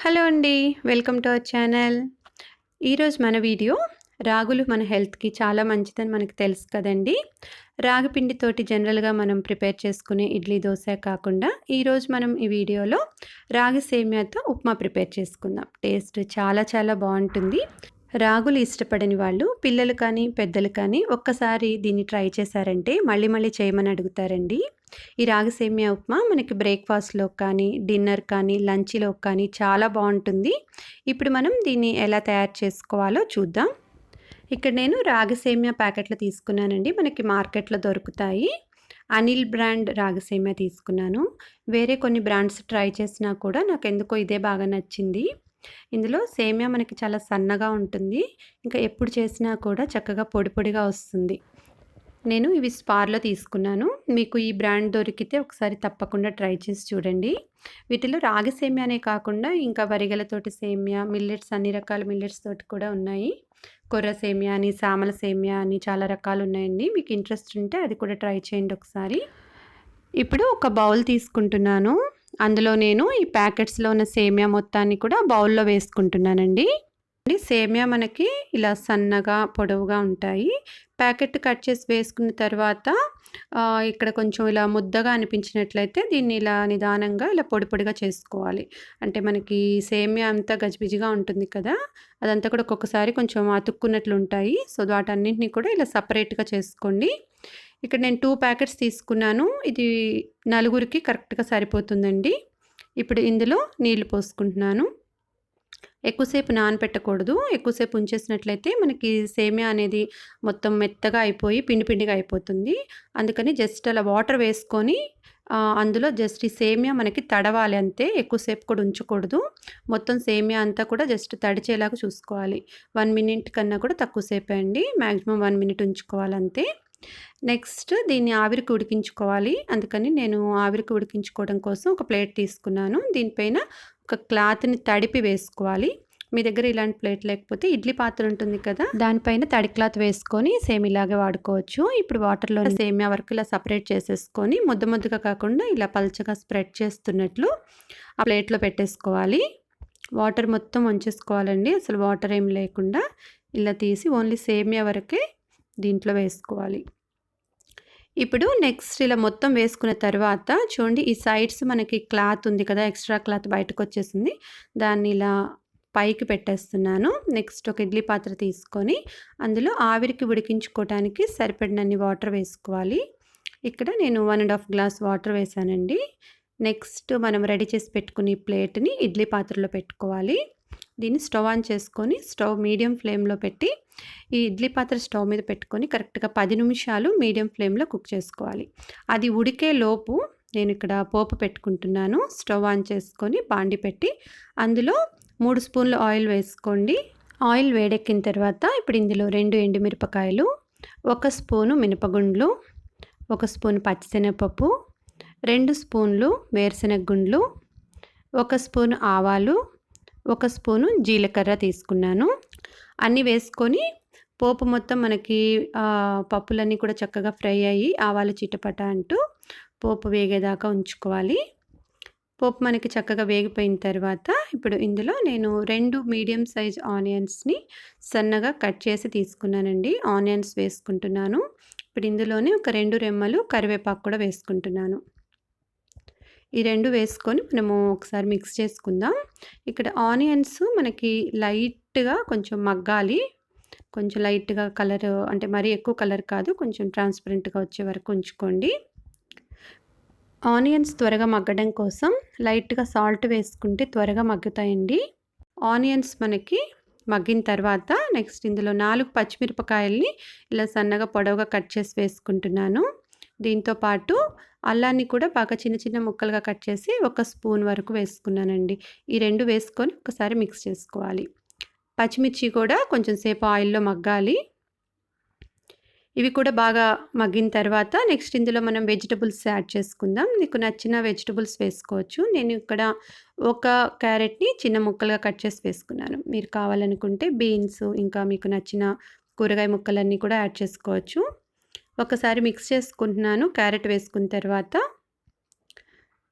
Hello అండి. Welcome to our channel. ఈరోజు మన వీడియో రాగులు మన హెల్త్‌కి చాలా మంచిదని మనకు తెలుసు కదండీ. రాగి పిండితోటి జనరల్‌గా మనం ప్రిపేర్ చేసుకునే ఇడ్లీ, దోస కాకుండా ఈరోజు మనం ఈ వీడియోలో రాగి సేమియాతో ఉప్మా ప్రిపేర్ చేసుకుందాం. టేస్ట్ చాలా చాలా బావుంటుంది. రాగులు ఇష్టపడని వాళ్ళు పిల్లలు కానీ, పెద్దలు కానీ ఒక్కసారి దీన్ని ట్రై చేశారంటే మళ్ళీ మళ్ళీ చేయమని అడుగుతారండి. ఈ రాగి సేమియా ఉప్మా మనకి బ్రేక్‌ఫాస్ట్‌లోకి కానీ, డిన్నర్ కానీ, లంచ్‌లోకి కానీ చాలా బావుంటుంది. ఇప్పుడు మనం దీన్ని ఎలా తయారు చేసుకోవాలో చూద్దాం. ఇక్కడ నేను రాగి సేమియా ప్యాకెట్లు తీసుకున్నానండి. మనకి మార్కెట్‌లో దొరుకుతాయి. అనిల్ బ్రాండ్ రాగి సేమియా తీసుకున్నాను. వేరే కొన్ని బ్రాండ్స్ ట్రై చేసినా కూడా నాకెందుకో ఇదే బాగా నచ్చింది. ఇందులో సేమియా మనకి చాలా సన్నగా ఉంటుంది. ఇంకా ఎప్పుడు చేసినా కూడా చక్కగా పొడి పొడిగా వస్తుంది. నేను ఇవి స్పార్‌లో తీసుకున్నాను. మీకు ఈ బ్రాండ్ దొరికితే ఒకసారి తప్పకుండా ట్రై చేసి చూడండి. వీటిలో రాగి సేమియానే కాకుండా ఇంకా వరిగలతోటి సేమియా, మిల్లెట్స్ అన్ని రకాల మిల్లెట్స్ తోటి కూడా ఉన్నాయి. కొర్ర సేమియా అని, సామల సేమియా అని చాలా రకాలు ఉన్నాయండి. మీకు ఇంట్రెస్ట్ ఉంటే అది కూడా ట్రై చేయండి ఒకసారి. ఇప్పుడు ఒక బౌల్ తీసుకుంటున్నాను. అందులో నేను ఈ ప్యాకెట్స్‌లో ఉన్న సేమియా మొత్తాన్ని కూడా బౌల్‌లో వేసుకుంటున్నానండి. సేమియా మనకి ఇలా సన్నగా, పొడవుగా ఉంటాయి. ప్యాకెట్ కట్ చేసి వేసుకున్న తర్వాత ఇక్కడ కొంచెం ఇలా ముద్దగా అనిపించినట్లయితే దీన్ని ఇలా నిదానంగా ఇలా పొడి పొడిగా చేసుకోవాలి. అంటే మనకి సేమియా అంతా గజిబిజిగా ఉంటుంది కదా! అదంతా కూడా ఒక్కొక్కసారి కొంచెం అతుక్కున్నట్లు ఉంటాయి. సో, వాటన్నింటిని కూడా ఇలా సెపరేట్‌గా చేసుకోండి. ఇక్కడ నేను 2 ప్యాకెట్స్ తీసుకున్నాను. ఇది నలుగురికి కరెక్ట్‌గా సరిపోతుందండి. ఇప్పుడు ఇందులో నీళ్లు పోసుకుంటున్నాను. ఎక్కువసేపు నానపెట్టకూడదు. ఎక్కువసేపు ఉంచేసినట్లయితే మనకి సేమియా అనేది మొత్తం మెత్తగా అయిపోయి పిండి పిండిగా అయిపోతుంది. అందుకని జస్ట్ అలా వాటర్ వేసుకొని అందులో జస్ట్ ఈ సేమియా మనకి తడవాలి అంతే. ఎక్కువసేపు కూడా ఉంచకూడదు. మొత్తం సేమియా అంతా కూడా జస్ట్ తడిచేలాగా చూసుకోవాలి. 1 మినిట్ కన్నా కూడా తక్కువ సేపే అండి. Maximum 1 minute ఉంచుకోవాలంతే. నెక్స్ట్ దీన్ని ఆవిరికి ఉడికించుకోవాలి. అందుకని నేను ఆవిరికి ఉడికించుకోవడం కోసం ఒక ప్లేట్ తీసుకున్నాను. దీనిపైన ఒక క్లాత్‌ని తడిపి వేసుకోవాలి. మీ దగ్గర ఇలాంటి ప్లేట్ లేకపోతే ఇడ్లీ పాత్ర ఉంటుంది కదా! దానిపైన తడి క్లాత్ వేసుకొని సేమ్ ఇలాగే వాడుకోవచ్చు. ఇప్పుడు వాటర్‌లో సేమియా వరకు ఇలా సెపరేట్ చేసేసుకొని ముద్ద ముద్దగా కాకుండా ఇలా పల్చగా స్ప్రెడ్ చేస్తున్నట్లు ఆ ప్లేట్‌లో పెట్టేసుకోవాలి. వాటర్ మొత్తం వంచేసుకోవాలండి. అసలు వాటర్ ఏం లేకుండా ఇలా తీసి ఓన్లీ సేమియా వరకే దీంట్లో వేసుకోవాలి. ఇప్పుడు నెక్స్ట్ ఇలా మొత్తం వేసుకున్న తర్వాత చూడండి ఈ సైడ్స్ మనకి క్లాత్ ఉంది కదా! ఎక్స్ట్రా క్లాత్ బయటకొచ్చేసింది. దాన్ని ఇలా పైకి పెట్టేస్తున్నాను. నెక్స్ట్ ఒక ఇడ్లీ పాత్ర తీసుకొని అందులో ఆవిరికి ఉడికించుకోవటానికి సరిపడినన్ని వాటర్ వేసుకోవాలి. ఇక్కడ నేను 1 ½ గ్లాస్ వాటర్ వేసానండి. నెక్స్ట్ మనం రెడీ చేసి పెట్టుకున్న ఈ ప్లేట్‌ని ఇడ్లీ పాత్రలో పెట్టుకోవాలి. దీన్ని స్టవ్ ఆన్ చేసుకొని స్టవ్ మీడియం ఫ్లేమ్‌లో పెట్టి ఈ ఇడ్లీ పాత్ర స్టవ్ మీద పెట్టుకొని కరెక్ట్‌గా 10 నిమిషాలు మీడియం ఫ్లేమ్‌లో కుక్ చేసుకోవాలి. అది ఉడికే లోపు నేను ఇక్కడ పోపు పెట్టుకుంటున్నాను. స్టవ్ ఆన్ చేసుకొని బాండి పెట్టి అందులో 3 స్పూన్ల ఆయిల్ వేసుకోండి. ఆయిల్ వేడెక్కిన తర్వాత ఇప్పుడు ఇందులో 2 ఎండుమిరపకాయలు, 1 స్పూను మినపగుండ్లు, 1 స్పూను పచ్చిశనగపప్పు, 2 స్పూన్లు వేరుశనగ గుండ్లు, 1 స్పూను ఆవాలు, 1 స్పూను జీలకర్ర తీసుకున్నాను. అన్నీ వేసుకొని పోపు మొత్తం మనకి పప్పులన్నీ కూడా చక్కగా ఫ్రై అయ్యి ఆవాలు చిటపట అంటూ పోపు వేగేదాకా ఉంచుకోవాలి. పోపు మనకి చక్కగా వేగిపోయిన తర్వాత ఇప్పుడు ఇందులో నేను 2 మీడియం సైజ్ ఆనియన్స్‌ని సన్నగా కట్ చేసి తీసుకున్నానండి. ఆనియన్స్ వేసుకుంటున్నాను. ఇప్పుడు ఇందులోనే ఒక 2 రెమ్మలు కరివేపాకు కూడా వేసుకుంటున్నాను. ఈ 2 వేసుకొని మనము ఒకసారి మిక్స్ చేసుకుందాం. ఇక్కడ ఆనియన్స్ మనకి లైట్‌గా కొంచెం మగ్గాలి. కొంచెం లైట్‌గా కలర్ అంటే మరీ ఎక్కువ కలర్ కాదు. కొంచెం ట్రాన్స్‌పరెంట్‌గా వచ్చే వరకు ఉంచుకోండి. ఆనియన్స్ త్వరగా మగ్గడం కోసం లైట్‌గా సాల్ట్ వేసుకుంటే త్వరగా మగ్గుతాయండి. ఆనియన్స్ మనకి మగ్గిన తర్వాత నెక్స్ట్ ఇందులో 4 పచ్చిమిరపకాయల్ని ఇలా సన్నగా పొడవుగా కట్ చేసి వేసుకుంటున్నాను. దీంతో పాటు అల్లాన్ని కూడా బాగా చిన్న చిన్న ముక్కలుగా కట్ చేసి 1 స్పూన్ వరకు వేసుకున్నానండి. ఈ 2 వేసుకొని ఒకసారి మిక్స్ చేసుకోవాలి. పచ్చిమిర్చి కూడా కొంచెం సేపు ఆయిల్‌లో మగ్గాలి. ఇవి కూడా బాగా మగ్గిన తర్వాత నెక్స్ట్ ఇందులో మనం వెజిటబుల్స్ యాడ్ చేసుకుందాం. మీకు నచ్చిన వెజిటబుల్స్ వేసుకోవచ్చు. నేను ఇక్కడ ఒక క్యారెట్‌ని చిన్న ముక్కలుగా కట్ చేసి వేసుకున్నాను. మీరు కావాలనుకుంటే బీన్స్ ఇంకా మీకు నచ్చిన కూరగాయ ముక్కలన్నీ కూడా యాడ్ చేసుకోవచ్చు. ఒకసారి మిక్స్ చేసుకుంటున్నాను క్యారెట్ వేసుకున్న తర్వాత.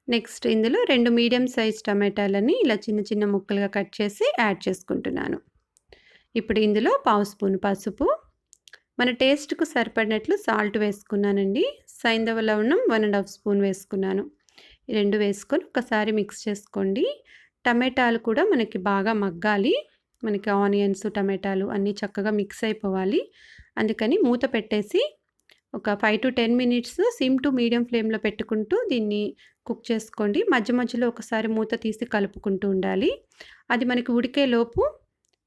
నెక్స్ట్ ఇందులో 2 మీడియం సైజ్ టమాటాలని ఇలా చిన్న చిన్న ముక్కలుగా కట్ చేసి యాడ్ చేసుకుంటున్నాను. ఇప్పుడు ఇందులో పావు స్పూన్ పసుపు, మన టేస్ట్‌కు సరిపడినట్లు సాల్ట్ వేసుకున్నానండి. సైంధవ లవణం 1 ½ స్పూన్ వేసుకున్నాను. ఈ 2 వేసుకొని ఒకసారి మిక్స్ చేసుకోండి. టమాటాలు కూడా మనకి బాగా మగ్గాలి. మనకి ఆనియన్స్, టమాటాలు అన్నీ చక్కగా మిక్స్ అయిపోవాలి. అందుకని మూత పెట్టేసి ఒక 5-10 మినిట్స్ సిమ్ టు మీడియం ఫ్లేమ్‌లో పెట్టుకుంటూ దీన్ని కుక్ చేసుకోండి. మధ్య మధ్యలో ఒకసారి మూత తీసి కలుపుకుంటూ ఉండాలి. అది మనకి ఉడికేలోపు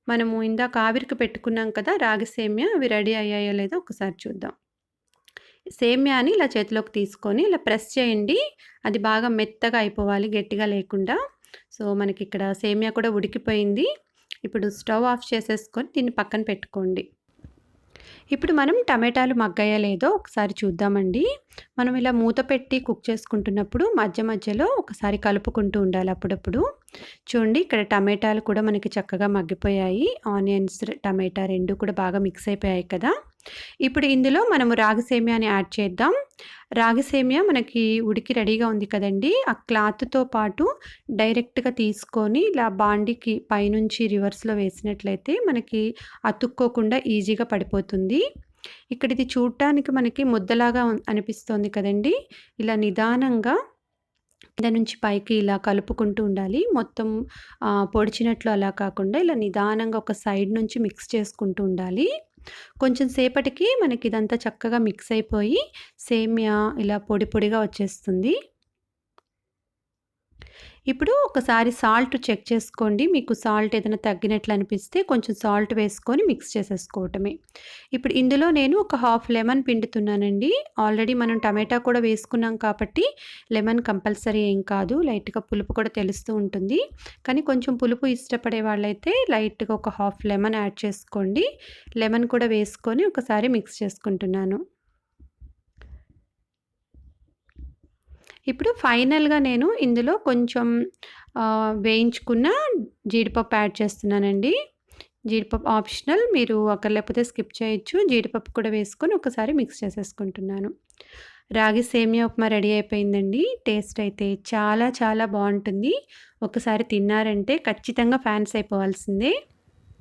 మనము ఇందాక ఆవిరికి పెట్టుకున్నాం కదా రాగి సేమ్యా, అవి రెడీ అయ్యాయో లేదో ఒకసారి చూద్దాం. సేమ్యాని ఇలా చేతిలోకి తీసుకొని ఇలా ప్రెస్ చేయండి. అది బాగా మెత్తగా అయిపోవాలి, గట్టిగా లేకుండా. సో మనకి ఇక్కడ సేమ్యా కూడా ఉడికిపోయింది. ఇప్పుడు స్టవ్ ఆఫ్ చేసేసుకొని దీన్ని పక్కన పెట్టుకోండి. ఇప్పుడు మనం టమాటాలు మగ్గాయో లేదో ఒకసారి చూద్దామండి. మనం ఇలా మూత పెట్టి కుక్ చేసుకుంటున్నప్పుడు మధ్య మధ్యలో ఒకసారి కలుపుకుంటూ ఉండాలి అప్పుడప్పుడు. చూడండి ఇక్కడ టమాటాలు కూడా మనకి చక్కగా మగ్గిపోయాయి. ఆనియన్స్, టమాటా 2 కూడా బాగా మిక్స్ అయిపోయాయి కదా! ఇప్పుడు ఇందులో మనము రాగి సేమ్యాని యాడ్ చేద్దాం. రాగి సేమ్యా మనకి ఉడికి రెడీగా ఉంది కదండీ! ఆ క్లాత్‌తో పాటు డైరెక్ట్‌గా తీసుకొని ఇలా బాండీకి పైనుంచి రివర్స్‌లో వేసినట్లయితే మనకి అతుక్కోకుండా ఈజీగా పడిపోతుంది. ఇక్కడ ఇది చూడటానికి మనకి ముద్దలాగా అనిపిస్తోంది కదండీ! ఇలా నిదానంగా కింద నుంచి పైకి ఇలా కలుపుకుంటూ ఉండాలి. మొత్తం పొడిచినట్లు అలా కాకుండా ఇలా నిదానంగా ఒక సైడ్ నుంచి మిక్స్ చేసుకుంటూ ఉండాలి. కొంచెం సేపటికి మనకి ఇదంతా చక్కగా మిక్స్ అయిపోయి సేమ్యా ఇలా పొడి పొడిగా వచ్చేస్తుంది. ఇప్పుడు ఒకసారి సాల్ట్ చెక్ చేసుకోండి. మీకు సాల్ట్ ఏదైనా తగ్గినట్లు అనిపిస్తే కొంచెం సాల్ట్ వేసుకొని మిక్స్ చేసేసుకోవటమే. ఇప్పుడు ఇందులో నేను ఒక హాఫ్ లెమన్ పిండుతున్నానండి. ఆల్రెడీ మనం టమాటా కూడా వేసుకున్నాం కాబట్టి లెమన్ కంపల్సరీ ఏం కాదు. లైట్‌గా పులుపు కూడా తెలుస్తూ ఉంటుంది. కానీ కొంచెం పులుపు ఇష్టపడే వాళ్ళైతే లైట్‌గా ఒక హాఫ్ లెమన్ యాడ్ చేసుకోండి. లెమన్ కూడా వేసుకొని ఒకసారి మిక్స్ చేసుకుంటున్నాను. ఇప్పుడు ఫైనల్‌గా నేను ఇందులో కొంచెం వేయించుకున్న జీడిపప్పు యాడ్ చేస్తున్నానండి. జీడిపప్పు ఆప్షనల్, మీరు అక్కర్లేకపోతే స్కిప్ చేయొచ్చు. జీడిపప్పు కూడా వేసుకొని ఒకసారి మిక్స్ చేసేసుకుంటున్నాను. రాగి సేమియా ఉప్మా రెడీ అయిపోయిందండి. టేస్ట్ అయితే చాలా చాలా బావుంటుంది. ఒకసారి తిన్నారంటే ఖచ్చితంగా ఫ్యాన్స్ అయిపోవాల్సిందే.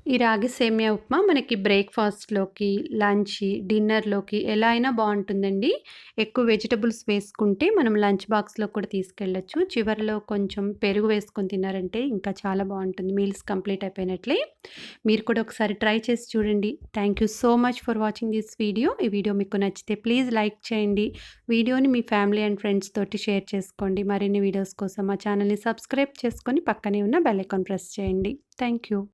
ఈ రాగి సేమియా ఉప్మా మనకి బ్రేక్‌ఫాస్ట్‌లోకి, లంచ్, డిన్నర్‌లోకి ఎలా అయినా బావుంటుందండి. ఎక్కువ వెజిటబుల్స్ వేసుకుంటే మనం లంచ్ బాక్స్‌లో కూడా తీసుకెళ్ళొచ్చు. చివరిలో కొంచెం పెరుగు వేసుకొని తిన్నారంటే ఇంకా చాలా బావుంటుంది. మీల్స్ కంప్లీట్ అయిపోయినట్లే. మీరు కూడా ఒకసారి ట్రై చేసి చూడండి. Thank you so much for watching this video. ఈ వీడియో మీకు నచ్చితే ప్లీజ్ లైక్ చేయండి. వీడియోని మీ ఫ్యామిలీ అండ్ ఫ్రెండ్స్ తోటి షేర్ చేసుకోండి. మరిన్ని వీడియోస్ కోసం మా ఛానల్‌ని సబ్స్క్రైబ్ చేసుకొని పక్కనే ఉన్న బెల్ ఐకాన్ ప్రెస్ చేయండి. Thank you.